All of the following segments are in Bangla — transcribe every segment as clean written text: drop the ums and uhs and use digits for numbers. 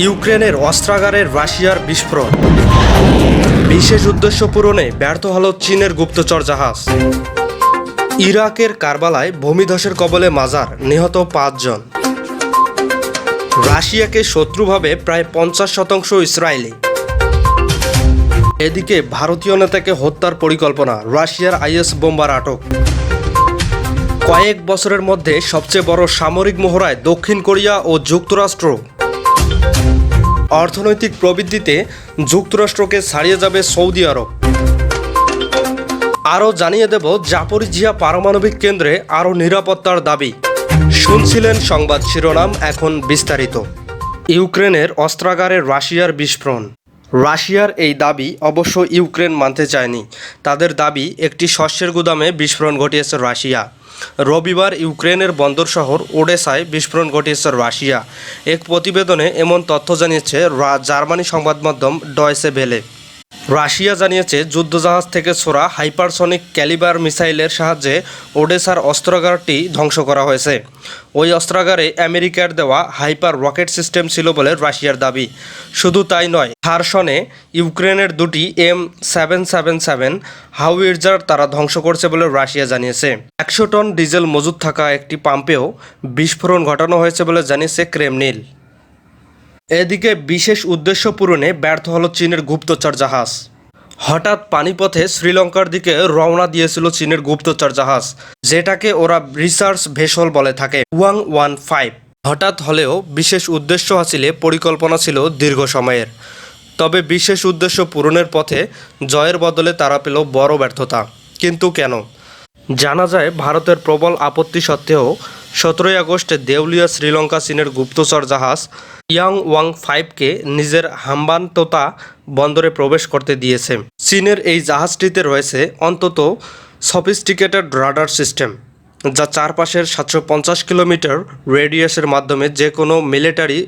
ইউক্রেনের অস্ত্রাগারে রাশিয়ার বিস্ফোরণ। বিশেষ উদ্দেশ্য পূরণে ব্যর্থ হল চীনের গুপ্তচর জাহাজ। ইরাকের কারবালায় ভূমিধসের কবলে মাজার, নিহত ৫ জন। রাশিয়াকে শত্রুভাবে প্রায় ৫০% ইসরায়েলি। এদিকে ভারতীয় নেতাকে হত্যার পরিকল্পনা, রাশিয়ার আইএস বোম্বার আটক। কয়েক বছরের মধ্যে সবচেয়ে বড় সামরিক মহড়ায় দক্ষিণ কোরিয়া ও যুক্তরাষ্ট্র। অর্থনৈতিক প্রবৃদ্ধিতে যুক্তরাষ্ট্রকে ছাড়িয়ে যাবে সৌদি আরব। আরও জানিয়ে দেব জাপোরিজিয়া পারমাণবিক কেন্দ্রে আরও নিরাপত্তার দাবি। শুনছিলেন সংবাদ শিরোনাম, এখন বিস্তারিত। ইউক্রেনের অস্ত্রাগারে রাশিয়ার বিস্ফোরণ। রাশিয়ার এই দাবি অবশ্য ইউক্রেন মানতে চায়নি। তাদের দাবি একটি শস্যের গুদামে বিস্ফোরণ ঘটিয়েছে রাশিয়া। রবিবার ইউক্রেনের বন্দর শহর ওডেসায় বিস্ফোরণ ঘটিয়েছে রাশিয়া। এক প্রতিবেদনে এমন তথ্য জানিয়েছে জার্মানি সংবাদ মাধ্যম ডয়েচে ভেলে। রাশিয়া জানিয়েছে যুদ্ধজাহাজ থেকে ছোড়া হাইপারসনিক ক্যালিবার মিসাইলের সাহায্যে ওডেসার অস্ত্রাগারটি ধ্বংস করা হয়েছে। ওই অস্ত্রাগারে আমেরিকার দেওয়া হাইপার রকেট সিস্টেম ছিল বলে রাশিয়ার দাবি। শুধু তাই নয়, খারসনে ইউক্রেনের দুটি M777 হাউইটজার তারা ধ্বংস করছে বলে রাশিয়া জানিয়েছে। ১০০ টন ডিজেল মজুত থাকা একটি পাম্পেও বিস্ফোরণ ঘটানো হয়েছে বলে জানিয়েছে ক্রেমলিন। এদিকে বিশেষ উদ্দেশ্য পূরণে ব্যর্থ হল চীনের গুপ্তচর জাহাজ। হঠাৎ পানিপথে শ্রীলঙ্কার দিকে রওনা দিয়েছিল চীনের গুপ্তচর জাহাজ, যেটাকে ওরা রিসার্চ ভেসল বলে থাকে, ওয়াং-15। হঠাৎ হলেও বিশেষ উদ্দেশ্য হাসিলে পরিকল্পনা ছিল দীর্ঘ সময়ের। তবে বিশেষ উদ্দেশ্য পূরণের পথে জয়ের বদলে তারা পেল বড় ব্যর্থতা। কিন্তু কেন? জানা যায়, ভারতের প্রবল আপত্তি সত্ত্বেও ১৭ আগস্ট দেউলিয়া শ্রীলঙ্কা চীনের গুপ্তচর জাহাজ ইয়াংওয়াং-5কে নিজের হাম্বানটোতা বন্দরে প্রবেশ করতে দিয়েছে। চীনের এই জাহাজটিতে রয়েছে অন্তত সফিস্টিকেটেড রাডার সিস্টেম, যা চারপাশের ৭৫০ কিলোমিটার রেডিয়াসের মাধ্যমে যে কোনো মিলিটারি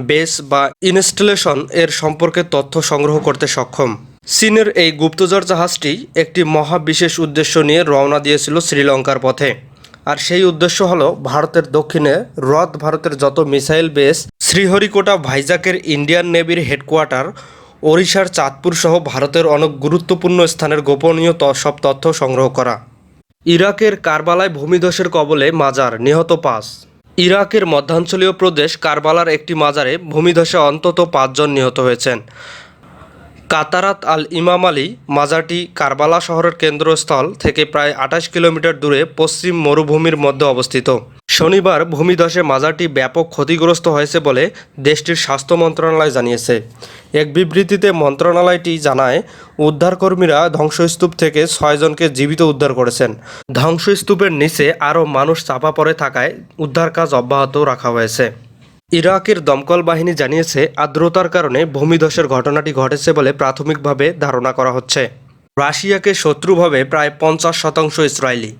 বেস বা ইনস্টলেশন এর সম্পর্কে তথ্য সংগ্রহ করতে সক্ষম। চীনের এই গুপ্তচর জাহাজটি একটি মহা বিশেষ উদ্দেশ্য নিয়ে রওনা দিয়েছিল শ্রীলঙ্কার পথে। আর সেই উদ্দেশ্য হলো ভারতের দক্ষিণে ভারতের যত মিসাইল বেস, শ্রীহরিকোটা ভাইজাকের ইন্ডিয়ান নেভির হেডকোয়ার্টার, ওড়িশার চাঁদপুর সহ ভারতের অনেক গুরুত্বপূর্ণ স্থানের গোপনীয় সব তথ্য সংগ্রহ করা। ইরাকের কারবালায় ভূমিধসের কবলে মাজার, নিহত ৫। ইরাকের মধ্যাঞ্চলীয় প্রদেশ কারবালার একটি মাজারে ভূমিধসে অন্তত ৫ জন নিহত হয়েছেন। কাতারাত আল ইমাম আলী মাজারটি কারবালা শহরের কেন্দ্রস্থল থেকে প্রায় ২৮ কিলোমিটার দূরে পশ্চিম মরুভূমির মধ্যে অবস্থিত। শনিবার ভূমিধসে মাজারটি ব্যাপক ক্ষতিগ্রস্ত হয়েছে বলে দেশটির স্বাস্থ্য মন্ত্রণালয় জানিয়েছে। এক বিবৃতিতে মন্ত্রণালয়টি জানায়, উদ্ধারকর্মীরা ধ্বংসস্তূপ থেকে ৬ জনকে জীবিত উদ্ধার করেছেন। ধ্বংসস্তূপের নিচে আরও মানুষ চাপা পড়ে থাকায় উদ্ধার কাজ অব্যাহত রাখা হয়েছে। ইরাকের দমকল বাহিনী জানিয়েছে, আর্দ্রতার কারণে ভূমিধসের ঘটনাটি ঘটেছে বলে প্রাথমিকভাবে ধারণা করা হচ্ছে। রাশিয়াকে শত্রুভাবে প্রায় ৫০% ইসরায়েলি।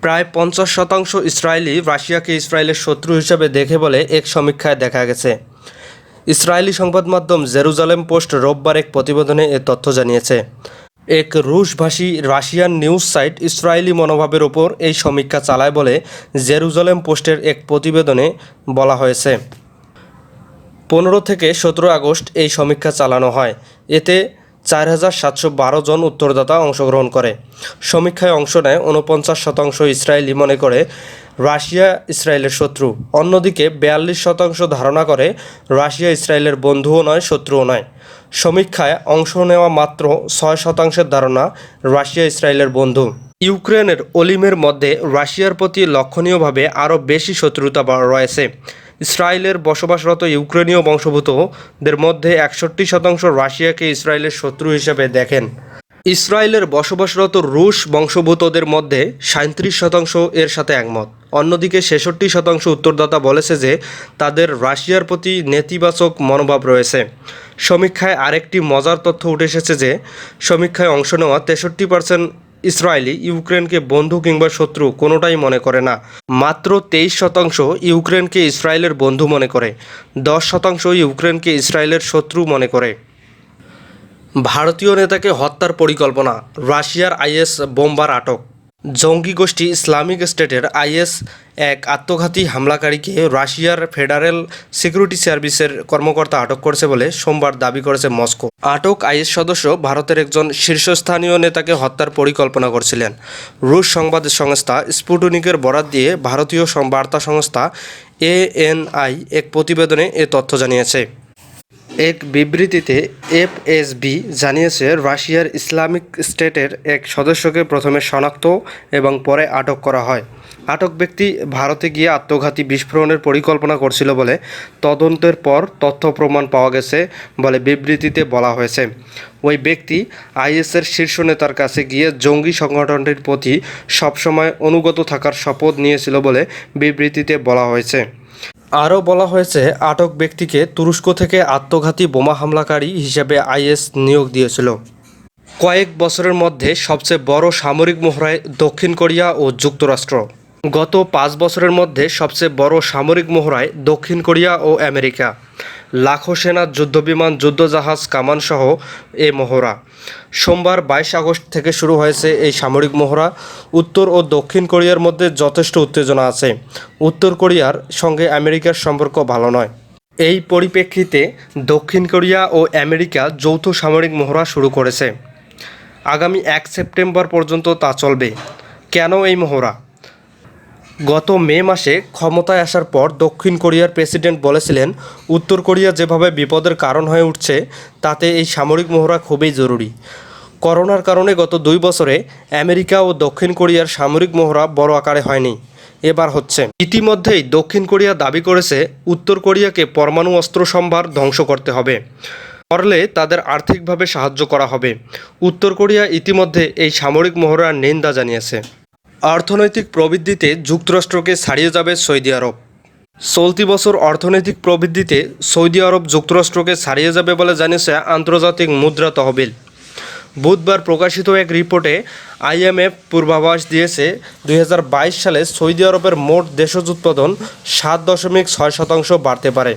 প্রায় ৫০% ইসরায়েলি রাশিয়াকে ইসরায়েলের শত্রু হিসেবে দেখে বলে এক সমীক্ষায় দেখা গেছে। ইসরায়েলি সংবাদ মাধ্যম জেরুজালেম পোস্ট রোববার এক প্রতিবেদনে এ তথ্য জানিয়েছে। এক রুশভাষী রাশিয়ান নিউজ সাইট ইসরায়েলি মনোভাবের ওপর এই সমীক্ষা চালায় বলে জেরুজালেম পোস্টের এক প্রতিবেদনে বলা হয়েছে। ১৫ থেকে ১৭ আগস্ট এই সমীক্ষা চালানো হয়। এতে ৪,৭১২ জন উত্তরদাতা অংশগ্রহণ করে। সমীক্ষায় অংশ নেয় ৪৯% ইসরায়েলি মনে করে রাশিয়া ইসরায়েলের শত্রু। অন্যদিকে ৪২% ধারণা করে রাশিয়া ইসরায়েলের বন্ধুও নয়, শত্রুও নয়। সমীক্ষায় অংশ নেওয়া মাত্র ৬% ধারণা রাশিয়া ইসরায়েলের বন্ধু। ইউক্রেনের অলিমের মধ্যে রাশিয়ার প্রতি লক্ষণীয়ভাবে আরও বেশি শত্রুতা রয়েছে। ইসরায়েলের বসবাসরত ইউক্রেনীয় বংশোদ্ভূতদের মধ্যে ৬১% রাশিয়াকে ইসরায়েলের শত্রু হিসেবে দেখেন। ইসরায়েলের বসবাসরত রুশ বংশোদ্ভূতদের মধ্যে ৩৭% এর সাথে একমত। অন্যদিকে ৬৬% উত্তরদাতা বলেছে যে তাদের রাশিয়ার প্রতি নেতিবাচক মনোভাব রয়েছে। সমীক্ষায় আরেকটি মজার তথ্য উঠে এসেছে যে সমীক্ষায় অংশ নেওয়া ৬৩% ইসরায়েলি ইউক্রেনকে বন্ধু কিংবা শত্রু কোনোটাই মনে করে না। মাত্র ২৩% ইউক্রেনকে ইসরায়েলের বন্ধু মনে করে। ১০% ইউক্রেনকে ইসরায়েলের শত্রু মনে করে। ভারতীয় নেতাকে হত্যার পরিকল্পনা, রাশিয়ার আইএস বোম্বার আটক। জঙ্গি গোষ্ঠী ইসলামিক স্টেটের আইএস এক আত্মঘাতী হামলাকারীকে রাশিয়ার ফেডারেল সিকিউরিটি সার্ভিসের কর্মকর্তা আটক করেছে বলে সোমবার দাবি করেছে মস্কো। আটক আইএস সদস্য ভারতের একজন শীর্ষস্থানীয় নেতাকে হত্যার পরিকল্পনা করছিলেন। রুশ সংবাদ সংস্থা স্পুটনিকের বরাত দিয়ে ভারতীয় বার্তা সংস্থা এএনআই এক প্রতিবেদনে এ তথ্য জানিয়েছে। এক বিবৃতিতে এফএসবি জানিয়েছে, রাশিয়ার ইসলামিক স্টেটের এক সদস্যকে প্রথমে শনাক্ত এবং পরে আটক করা হয়। আটক ব্যক্তি ভারতে গিয়ে আত্মঘাতী বিস্ফোরণের পরিকল্পনা করছিল বলে তদন্তের পর তথ্য প্রমাণ পাওয়া গেছে বলে বিবৃতিতে বলা হয়েছে। ওই ব্যক্তি আইএসের শীর্ষ নেতার কাছে গিয়ে জঙ্গি সংগঠনটির প্রতি সবসময় অনুগত থাকার শপথ নিয়েছিল বলে বিবৃতিতে বলা হয়েছে। আরও বলা হয়েছে, আটক ব্যক্তিকে তুরস্ক থেকে আত্মঘাতী বোমা হামলাকারী হিসেবে আইএস নিয়োগ দিয়েছিল। কয়েক বছরের মধ্যে সবচেয়ে বড় সামরিক মহড়ায় দক্ষিণ কোরিয়া ও যুক্তরাষ্ট্র। গত 5 বছরের মধ্যে সবচেয়ে বড় সামরিক মহড়ায় দক্ষিণ কোরিয়া ও আমেরিকা। লাখো সেনা যুদ্ধবিমান, যুদ্ধজাহাজ, কামানসহ এ মহড়া। সোমবার 22 আগস্ট থেকে শুরু হয়েছে এই সামরিক মহড়া। উত্তর ও দক্ষিণ কোরিয়ার মধ্যে যথেষ্ট উত্তেজনা আছে। উত্তর কোরিয়ার সঙ্গে আমেরিকার সম্পর্ক ভালো নয়। এই পরিপ্রেক্ষিতে দক্ষিণ কোরিয়া ও আমেরিকা যৌথ সামরিক মহড়া শুরু করেছে। আগামী 1 সেপ্টেম্বর পর্যন্ত তা চলবে। কেন এই মহড়া? গত মে মাসে ক্ষমতায় আসার পর দক্ষিণ কোরিয়ার প্রেসিডেন্ট বলেছিলেন, উত্তর কোরিয়া যেভাবে বিপদের কারণ হয়ে উঠছে তাতে এই সামরিক মহড়া খুবই জরুরি। করোনার কারণে গত 2 বছরে আমেরিকা ও দক্ষিণ কোরিয়ার সামরিক মহড়া বড় আকারে হয়নি, এবার হচ্ছে। ইতিমধ্যেই দক্ষিণ কোরিয়া দাবি করেছে উত্তর কোরিয়াকে পরমাণু অস্ত্র সম্ভার ধ্বংস করতে হবে, করলে তাদের আর্থিকভাবে সাহায্য করা হবে। উত্তর কোরিয়া ইতিমধ্যে এই সামরিক মহড়ার নিন্দা জানিয়েছে। অর্থনৈতিক প্রবৃদ্ধিতে যুক্তরাষ্ট্রকে ছাড়িয়ে যাবে সৌদি আরব। চলতি বছর অর্থনৈতিক প্রবৃদ্ধিতে সৌদি আরব যুক্তরাষ্ট্রকে ছাড়িয়ে যাবে বলে জানিয়েছে আন্তর্জাতিক মুদ্রা তহবিল। বুধবার প্রকাশিত এক রিপোর্টে আইএমএফ পূর্বাভাস দিয়েছে, 2022 সালে সৌদি আরবের মোট দেশজ উৎপাদন 7.6% বাড়তে পারে।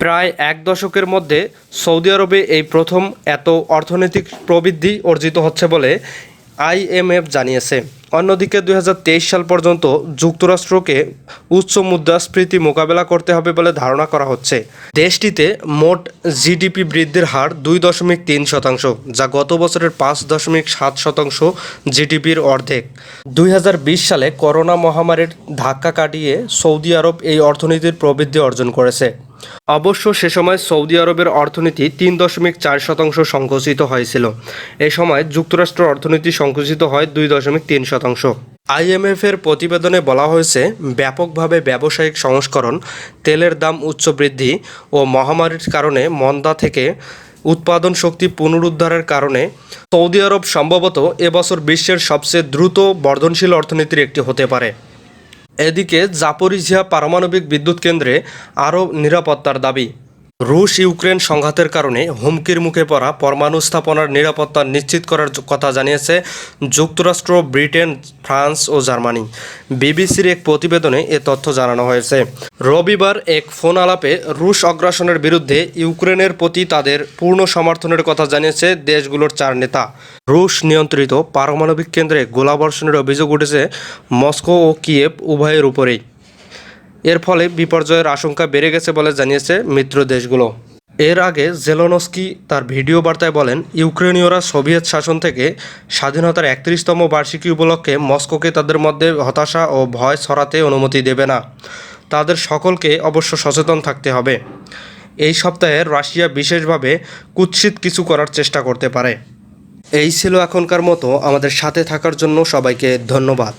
প্রায় 1 দশকের মধ্যে সৌদি আরবে এই প্রথম এত অর্থনৈতিক প্রবৃদ্ধি অর্জিত হচ্ছে বলে আইএমএফ জানিয়েছে। অন্যদিকে 2023 সাল পর্যন্ত যুক্তরাষ্ট্রকে উচ্চ মুদ্রাস্ফীতি মোকাবেলা করতে হবে বলে ধারণা করা হচ্ছে। দেশটিতে মোট জিডিপি বৃদ্ধির হার 2.3%, যা গত বছরের 5.7% জিডিপির অর্ধেক। 2020 সালে করোনা মহামারীর ধাক্কা কাটিয়ে সৌদি আরব এই অর্থনীতির প্রবৃদ্ধি অর্জন করেছে। অবশ্য সে সময় সৌদি আরবের অর্থনীতি 3.4% সংকুচিত হয়েছিল। এ সময় যুক্তরাষ্ট্রের অর্থনীতি সংকুচিত হয় 2.3%। আইএমএফের প্রতিবেদনে বলা হয়েছে, ব্যাপকভাবে ব্যবসায়িক সংস্করণ, তেলের দাম উচ্চ বৃদ্ধি ও মহামারীর কারণে মন্দা থেকে উৎপাদন শক্তি পুনরুদ্ধারের কারণে সৌদি আরব সম্ভবত এবছর বিশ্বের সবচেয়ে দ্রুত বর্ধনশীল অর্থনীতির একটি হতে পারে। এদিকে জাপোরিঝিয়া পারমাণবিক বিদ্যুৎ কেন্দ্রে আরও নিরাপত্তার দাবি। রুশ ইউক্রেন সংঘাতের কারণে হুমকির মুখে পড়া পরমাণু স্থাপনার নিরাপত্তা নিশ্চিত করার কথা জানিয়েছে যুক্তরাষ্ট্র, ব্রিটেন, ফ্রান্স ও জার্মানি। বিবিসির এক প্রতিবেদনে এ তথ্য জানানো হয়েছে। রবিবার এক ফোন আলাপে রুশ আগ্রাসনের বিরুদ্ধে ইউক্রেনের প্রতি তাদের পূর্ণ সমর্থনের কথা জানিয়েছে দেশগুলোর 4 নেতা। রুশ নিয়ন্ত্রিত পারমাণবিক কেন্দ্রে গোলাবর্ষণের অভিযোগ উঠেছে মস্কো ও কিয়েভ উভয়ের উপরেই। এর ফলে বিপর্যয়ের আশঙ্কা বেড়ে গেছে বলে জানিয়েছে মিত্র দেশগুলো। এর আগে জেলেনস্কি তার ভিডিও বার্তায় বলেন, ইউক্রেনীয়রা সোভিয়েত শাসন থেকে স্বাধীনতার 31তম বার্ষিকী উপলক্ষে মস্কোকে তাদের মধ্যে হতাশা ও ভয় ছড়াতে অনুমতি দেবে না। তাদের সকলকে অবশ্য সচেতন থাকতে হবে। এই সপ্তাহে রাশিয়া বিশেষভাবে কুৎসিত কিছু করার চেষ্টা করতে পারে। এই ছিল এখনকার মতো। আমাদের সাথে থাকার জন্য সবাইকে ধন্যবাদ।